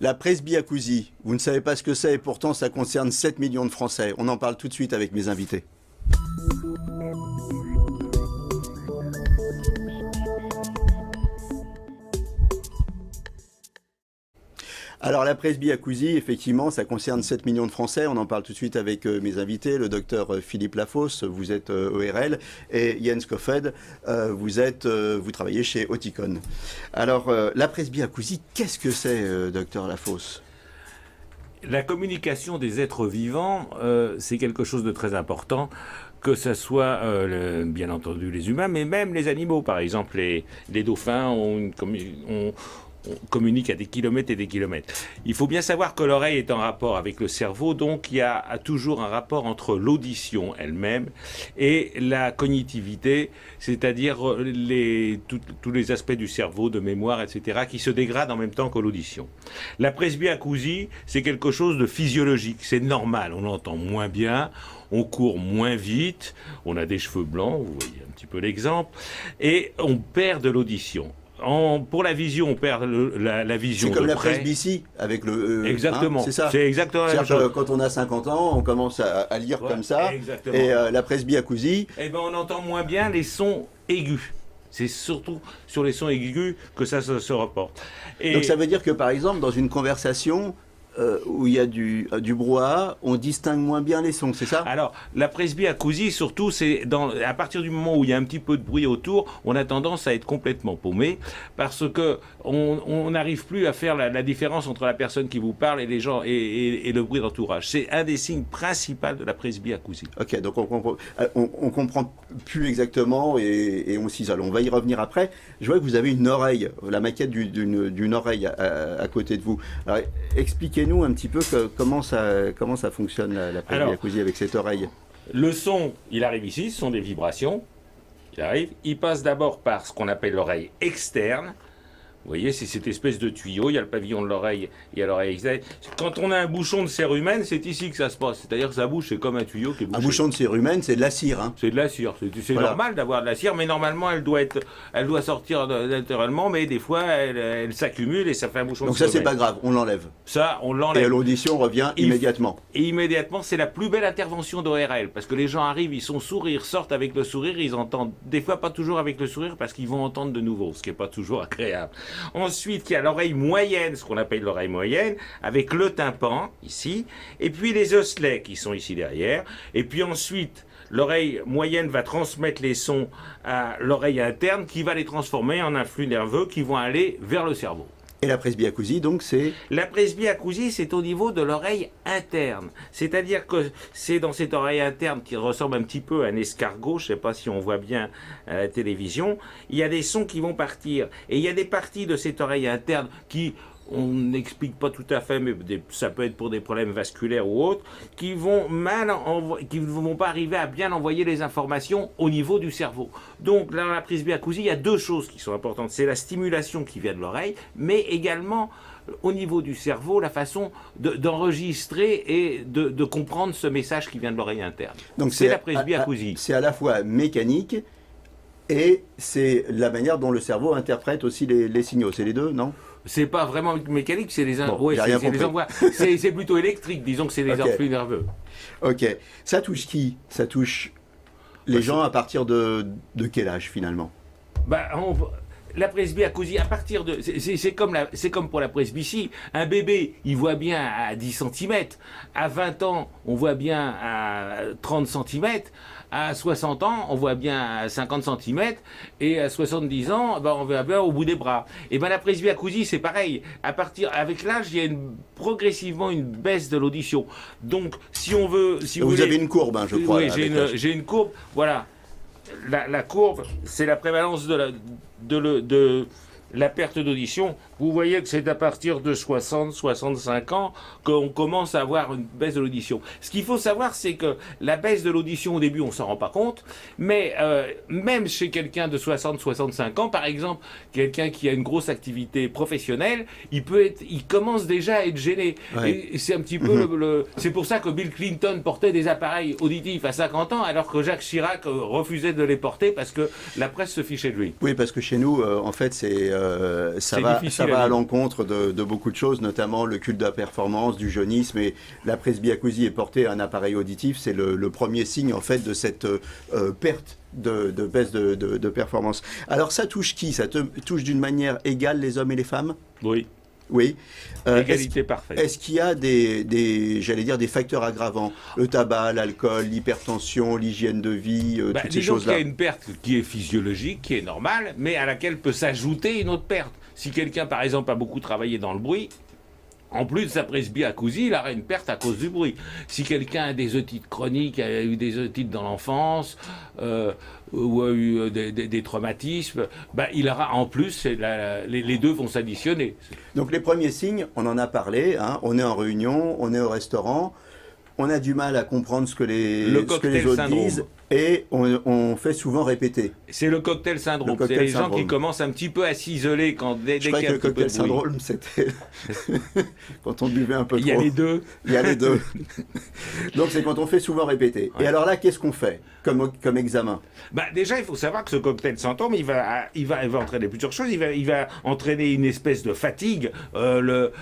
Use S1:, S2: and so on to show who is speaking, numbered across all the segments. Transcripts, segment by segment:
S1: La presbyacousie, vous ne savez pas ce que c'est et pourtant ça concerne 7 millions de Français. On en parle tout de suite avec mes invités. Alors la presbyacousie, effectivement, ça concerne 7 millions de Français. On en parle tout de suite avec mes invités, le docteur Philippe Lafosse, vous êtes ORL, et Jens Koffed, vous travaillez chez Oticon. Alors la presbyacousie, qu'est-ce que c'est, docteur Lafosse ?
S2: La communication des êtres vivants, c'est quelque chose de très important, que ce soit bien entendu les humains, mais même les animaux. Par exemple, les dauphins on communique à des kilomètres et des kilomètres. Il faut bien savoir que l'oreille est en rapport avec le cerveau, donc il y a toujours un rapport entre l'audition elle-même et la cognitivité, c'est-à-dire tous les aspects du cerveau, de mémoire, etc., qui se dégradent en même temps que l'audition. La presbyacousie, c'est quelque chose de physiologique, c'est normal, on entend moins bien, on court moins vite, on a des cheveux blancs, vous voyez un petit peu l'exemple, et on perd de l'audition. Pour la vision, on perd la vision de près.
S1: C'est comme la presbytie avec le...
S2: exactement.
S1: Hein, c'est ça.
S2: C'est exactement la même chose.
S1: Quand on a 50 ans, on commence à lire comme ça.
S2: Exactement.
S1: Et la presbyacousie...
S2: Eh ben, on entend moins bien les sons aigus. C'est surtout sur les sons aigus que ça se reporte. Et
S1: donc ça veut dire que, par exemple, dans une conversation... où il y a du brouhaha, on distingue moins bien les sons, c'est ça ?
S2: Alors, la presbyacousie, surtout, c'est à partir du moment où il y a un petit peu de bruit autour, on a tendance à être complètement paumé, parce que on n'arrive plus à faire la différence entre la personne qui vous parle et les gens et le bruit d'entourage. C'est un des signes principaux de la presbyacousie.
S1: Ok, donc on comprend plus exactement et on s'isole. On va y revenir après. Je vois que vous avez une oreille, la maquette d'une oreille à côté de vous. Alors, expliquez-nous un petit peu comment ça fonctionne la presbyacousie avec cette oreille.
S2: Le son, il arrive ici, ce sont des vibrations. Il passe d'abord par ce qu'on appelle l'oreille externe. Vous voyez, c'est cette espèce de tuyau, il y a le pavillon de l'oreille, il y a l'oreille externe. Quand on a un bouchon de cère humaine, c'est ici que ça se passe. C'est-à-dire que sa bouche, c'est comme un tuyau qui est bouché.
S1: Un bouchon de cère humaine, c'est de la cire. Hein.
S2: C'est de la cire. C'est voilà. Normal d'avoir de la cire, mais normalement, elle doit sortir naturellement, mais des fois, elle s'accumule et ça fait un bouchon
S1: donc
S2: de cère
S1: ça, c'est pas grave, on l'enlève.
S2: Ça, on l'enlève.
S1: Et l'audition revient immédiatement.
S2: Et immédiatement, c'est la plus belle intervention d'ORL, parce que les gens arrivent, ils sont sourds, ils sortent avec le sourire, ils entendent, des fois pas toujours avec le sourire, parce qu'ils vont entendre de nouveau, ce qui n'est pas toujours agréable. Ensuite, il y a l'oreille moyenne, ce qu'on appelle l'oreille moyenne, avec le tympan, ici, et puis les osselets qui sont ici derrière, et puis ensuite, l'oreille moyenne va transmettre les sons à l'oreille interne, qui va les transformer en un flux nerveux qui vont aller vers le cerveau.
S1: Et la presbyacousie, donc, c'est...
S2: La presbyacousie, c'est au niveau de l'oreille interne. C'est-à-dire que c'est dans cette oreille interne qui ressemble un petit peu à un escargot, je ne sais pas si on voit bien à la télévision, il y a des sons qui vont partir. Et il y a des parties de cette oreille interne qui... on n'explique pas tout à fait, mais ça peut être pour des problèmes vasculaires ou autres, qui vont qui ne vont pas arriver à bien envoyer les informations au niveau du cerveau. Donc, dans la presbyacousie, il y a deux choses qui sont importantes. C'est la stimulation qui vient de l'oreille, mais également, au niveau du cerveau, la façon d'enregistrer et de comprendre ce message qui vient de l'oreille interne. Donc, c'est la presbyacousie.
S1: C'est à la fois mécanique et c'est la manière dont le cerveau interprète aussi les signaux. C'est les deux, non ?
S2: C'est pas vraiment mécanique, c'est les envois. C'est plutôt électrique, disons que c'est les influx nerveux.
S1: Ok. Ça touche qui ? Ça touche les gens à partir de quel âge finalement ?
S2: La presbyacousie, à partir de... C'est comme pour la presbytie. Un bébé, il voit bien à 10 cm. À 20 ans, on voit bien à 30 cm. À 60 ans, on voit bien à 50 cm. Et à 70 ans, on voit bien au bout des bras. Et la presbyacousie, c'est pareil. Avec l'âge, il y a progressivement une baisse de l'audition. Donc, si on veut...
S1: vous avez une courbe, hein, je crois.
S2: Oui, j'ai une courbe. Voilà. La courbe, c'est la prévalence de la perte d'audition. Vous voyez que c'est à partir de 60-65 ans qu'on commence à avoir une baisse de l'audition. Ce qu'il faut savoir, c'est que la baisse de l'audition, au début, on ne s'en rend pas compte, mais même chez quelqu'un de 60-65 ans, par exemple, quelqu'un qui a une grosse activité professionnelle, il commence déjà à être gêné. Ouais. Et c'est un petit peu c'est pour ça que Bill Clinton portait des appareils auditifs à 50 ans, alors que Jacques Chirac refusait de les porter parce que la presse se fichait de lui.
S1: Oui, parce que chez nous, en fait, c'est ça va à l'encontre de beaucoup de choses, notamment le culte de la performance, du jeunisme, et la presbyacousie est portée à un appareil auditif. C'est le premier signe en fait de cette perte de baisse de performance. Alors ça touche qui? Ça touche d'une manière égale les hommes et les femmes?
S2: Oui.
S1: Oui.
S2: Égalité parfaite.
S1: Est-ce qu'il y a j'allais dire, des facteurs aggravants? Le tabac, l'alcool, l'hypertension, l'hygiène de vie, toutes ces choses-là.
S2: Il y a une perte qui est physiologique, qui est normale, mais à laquelle peut s'ajouter une autre perte. Si quelqu'un, par exemple, a beaucoup travaillé dans le bruit, en plus de sa presbyacousie, il aura une perte à cause du bruit. Si quelqu'un a des otites chroniques, a eu des otites dans l'enfance, ou a eu des traumatismes, il aura en plus, les deux vont s'additionner.
S1: Donc les premiers signes, on en a parlé, hein, on est en réunion, on est au restaurant, on a du mal à comprendre ce que les autres disent, et on fait souvent répéter.
S2: C'est le cocktail syndrome. C'est les gens qui commencent un petit peu à s'isoler dès qu'il y a un petit peu de bruit. Je crois que le cocktail
S1: syndrome, c'était quand on buvait un peu trop.
S2: Il y a les deux.
S1: Il y a les deux. Donc c'est quand on fait souvent répéter. Ouais. Et alors là, qu'est-ce qu'on fait comme examen?
S2: Déjà, il faut savoir que ce cocktail syndrome, il va entraîner plusieurs choses. Il va entraîner une espèce de fatigue. Le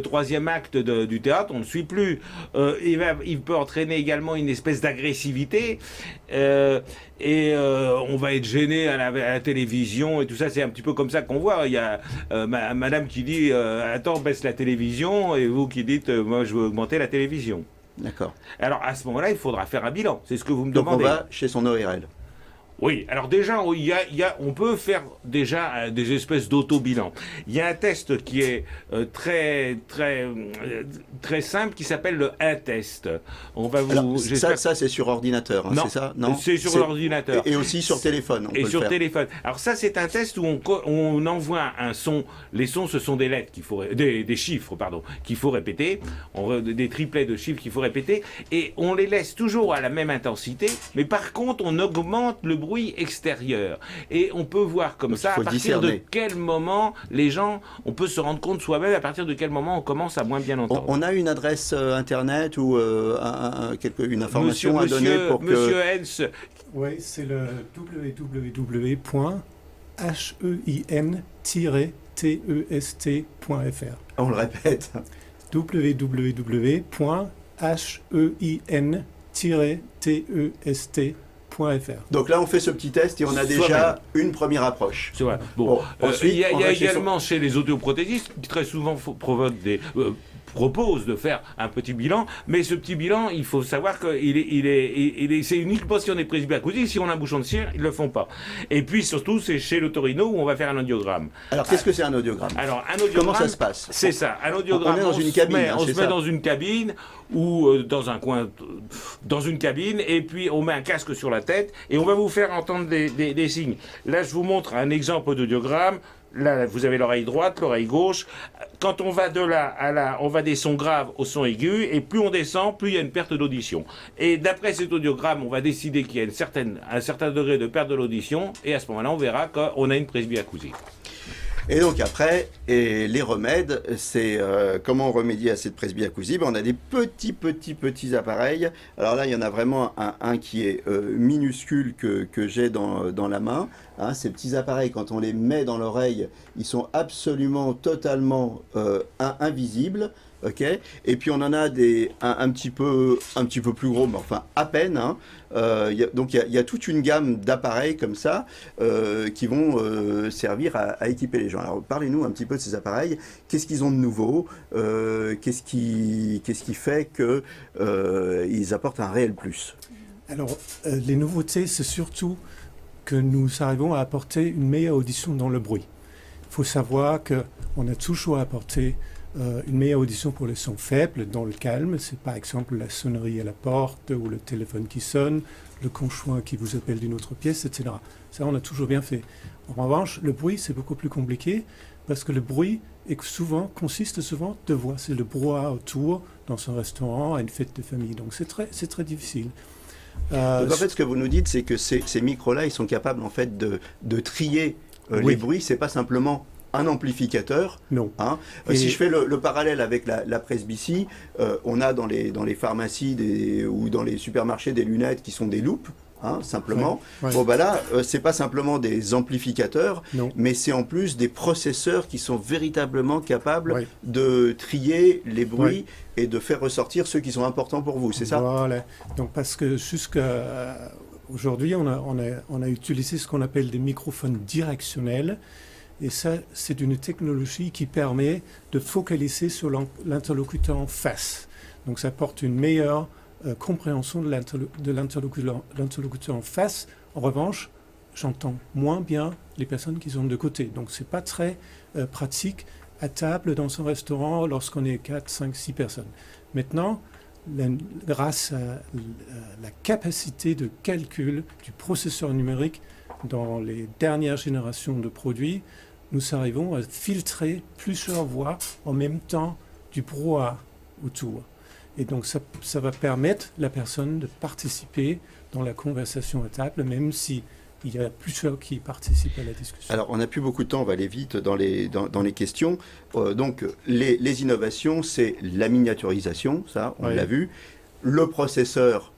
S2: troisième acte du théâtre, on ne suit plus. Il peut entraîner également une espèce d'agressivité. On va être gêné à la télévision et tout ça. C'est un petit peu comme ça qu'on voit. Il y a madame qui dit attends, baisse la télévision, et vous qui dites moi je veux augmenter la télévision.
S1: D'accord.
S2: Alors à ce moment-là, il faudra faire un bilan. C'est ce que vous me demandez.
S1: Donc on va chez son ORL.
S2: Oui, alors déjà, on peut faire déjà des espèces d'auto-bilan. Il y a un test qui est très simple, qui s'appelle le test. On va vous.
S1: Alors, ça c'est sur ordinateur, hein,
S2: non,
S1: c'est ça? Non,
S2: c'est sur l'ordinateur.
S1: Et aussi sur téléphone.
S2: Et sur téléphone. Alors ça, c'est un test où on envoie un son. Les sons, ce sont des lettres des chiffres, pardon, qu'il faut répéter. Des triplets de chiffres qu'il faut répéter. Et on les laisse toujours à la même intensité. Mais par contre, on augmente le bruit extérieur. Et on peut voir comme ça, à partir de quel moment les gens, on peut se rendre compte soi-même à partir de quel moment on commence à moins bien entendre.
S1: On a une adresse internet ou une information à donner pour que...
S2: Monsieur Hens.
S3: Oui, c'est le www.hein-test.fr.
S1: On le répète.
S3: www.hein-test.fr.
S1: Donc là, on fait ce petit test et on a déjà une première approche.
S2: C'est vrai. Bon, ensuite, il y a également chez les audioprothésistes qui très souvent proposent de faire un petit bilan, mais ce petit bilan, il faut savoir que c'est uniquement si on est presbyacousique. Si on a un bouchon de cire, ils ne le font pas. Et puis surtout, c'est chez l'otorino où on va faire un audiogramme.
S1: Alors, qu'est-ce que c'est un audiogramme?
S2: Alors, un audiogramme,
S1: comment ça se passe?
S2: C'est ça, un audiogramme.
S1: On est dans une cabine.
S2: On se met dans une cabine ou dans un coin, dans une cabine, et puis on met un casque sur la tête et on va vous faire entendre des signes. Là, je vous montre un exemple d'audiogramme. Là, vous avez l'oreille droite, l'oreille gauche. Quand on va de là à là, on va des sons graves aux sons aigus, et plus on descend, plus il y a une perte d'audition. Et d'après cet audiogramme, on va décider qu'il y a un certain degré de perte de l'audition, et à ce moment-là, on verra qu'on a une presbyacousie.
S1: Et donc après, les remèdes, c'est comment remédier à cette presbyacousie? On a des petits appareils. Alors là, il y en a vraiment un qui est minuscule que j'ai dans la main. Hein, ces petits appareils, quand on les met dans l'oreille, ils sont absolument, totalement invisibles. Okay. Et puis on en a un petit peu plus gros, mais enfin à peine. Hein. Donc il y a toute une gamme d'appareils comme ça qui vont servir à équiper les gens. Alors parlez-nous un petit peu de ces appareils. Qu'est-ce qu'ils ont de nouveau? Qu'est-ce qui fait qu'ils apportent un réel plus?
S3: Alors les nouveautés, c'est surtout que nous arrivons à apporter une meilleure audition dans le bruit. Il faut savoir qu'on a toujours apporté une meilleure audition pour les sons faibles, dans le calme. C'est par exemple la sonnerie à la porte ou le téléphone qui sonne, le conjoint qui vous appelle d'une autre pièce, etc. Ça, on a toujours bien fait. En revanche, le bruit, c'est beaucoup plus compliqué parce que le bruit consiste souvent de voix. C'est le brouhaha autour dans un restaurant, à une fête de famille. Donc c'est très difficile.
S1: Donc en fait, ce que vous nous dites, c'est que ces micros-là, ils sont capables en fait de trier les bruits. C'est pas simplement un amplificateur.
S3: Non.
S1: Hein. Si je fais le parallèle avec la presbytie, on a dans les pharmacies ou dans les supermarchés des lunettes qui sont des loupes. hein, simplement.
S3: Ouais.
S1: Bon, bah là, c'est pas simplement des amplificateurs,
S3: Non.
S1: mais c'est en plus des processeurs qui sont véritablement capables
S3: Ouais.
S1: de trier les bruits
S3: Ouais.
S1: et de faire ressortir ceux qui sont importants pour vous, c'est ça?
S3: Voilà. Donc, parce que jusqu'à aujourd'hui, on a utilisé ce qu'on appelle des microphones directionnels. Et ça, c'est une technologie qui permet de focaliser sur l'interlocuteur en face. Donc, ça apporte une meilleure compréhension de l'interlocuteur en face. En revanche, j'entends moins bien les personnes qui sont de côté. Donc, ce n'est pas très pratique à table dans un restaurant lorsqu'on est 4, 5, 6 personnes. Maintenant, grâce à la capacité de calcul du processeur numérique dans les dernières générations de produits, nous arrivons à filtrer plusieurs voix en même temps du brouhaha autour. Et donc ça va permettre à la personne de participer dans la conversation à table, même si il y a plusieurs qui participent à la discussion.
S1: Alors, on n'a plus beaucoup de temps, on va aller vite dans les questions. Donc, les innovations, c'est la miniaturisation, ça, on l'a vu. Le processeur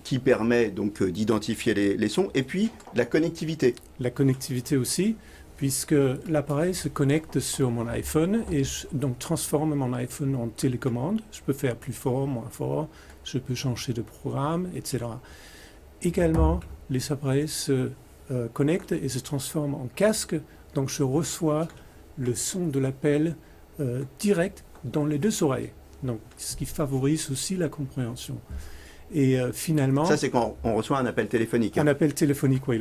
S1: qui permet donc d'identifier les sons, et puis la connectivité.
S3: La connectivité aussi, puisque l'appareil se connecte sur mon iPhone et donc transforme mon iPhone en télécommande. Je peux faire plus fort, moins fort, je peux changer de programme, etc. Également, les appareils se connectent et se transforment en casque, donc je reçois le son de l'appel direct dans les deux oreilles, donc ce qui favorise aussi la compréhension. Et finalement...
S1: Ça, c'est quand on reçoit un appel téléphonique.
S3: Un appel téléphonique, oui.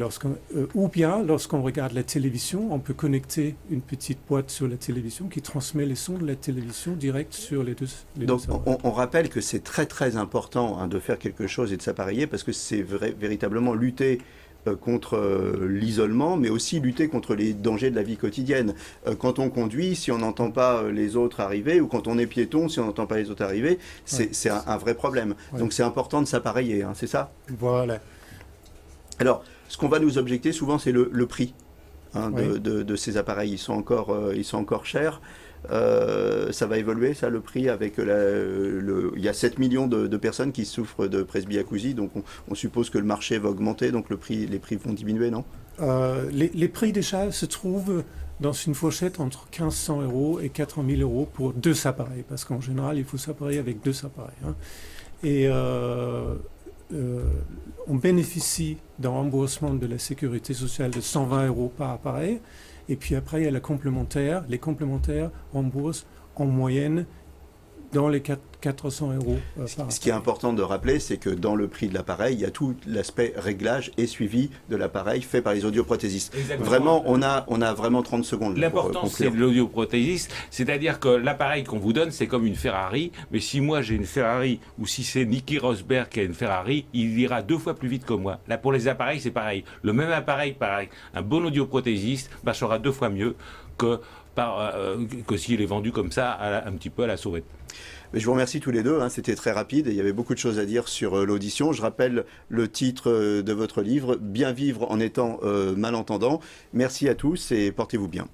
S3: Ou bien, lorsqu'on regarde la télévision, on peut connecter une petite boîte sur la télévision qui transmet les sons de la télévision direct sur les deux.
S1: Donc, on rappelle que c'est très, très important de faire quelque chose et de s'appareiller parce que c'est véritablement lutter contre l'isolement, mais aussi lutter contre les dangers de la vie quotidienne. Quand on conduit, si on n'entend pas les autres arriver, ou quand on est piéton, si on n'entend pas les autres arriver, c'est un vrai problème. Donc c'est important de s'appareiller, hein, c'est ça?
S3: Voilà.
S1: Alors, ce qu'on va nous objecter souvent, c'est le prix de ces appareils. Ils sont encore chers. Ça va évoluer, ça, le prix, avec il y a 7 millions de personnes qui souffrent de presbyacousie, donc on suppose que le marché va augmenter, donc les prix vont diminuer, non?
S3: Les prix déjà se trouvent dans une fourchette entre 1 500 € et 4 000 € pour 2 appareils, parce qu'en général, il faut s'appareiller avec 2 appareils. Hein. Et on bénéficie d'un remboursement de la sécurité sociale de 120 € par appareil. Et puis après, il y a les complémentaires remboursent en moyenne dans les 400 € par appareil.
S1: Ce qui est important de rappeler, c'est que dans le prix de l'appareil, il y a tout l'aspect réglage et suivi de l'appareil fait par les audioprothésistes. Exactement. Vraiment, on a vraiment 30 secondes.
S2: L'important, c'est de l'audioprothésiste, c'est-à-dire que l'appareil qu'on vous donne, c'est comme une Ferrari, mais si moi j'ai une Ferrari, ou si c'est Nicky Rosberg qui a une Ferrari, il ira 2 fois plus vite que moi. Là, pour les appareils, c'est pareil. Le même appareil, pareil. Un bon audioprothésiste sera 2 fois mieux que s'il est vendu comme ça, un petit peu à la sauvette.
S1: Mais je vous remercie tous les deux, hein, c'était très rapide et il y avait beaucoup de choses à dire sur l'audition. Je rappelle le titre de votre livre, Bien vivre en étant malentendant. Merci à tous et portez-vous bien.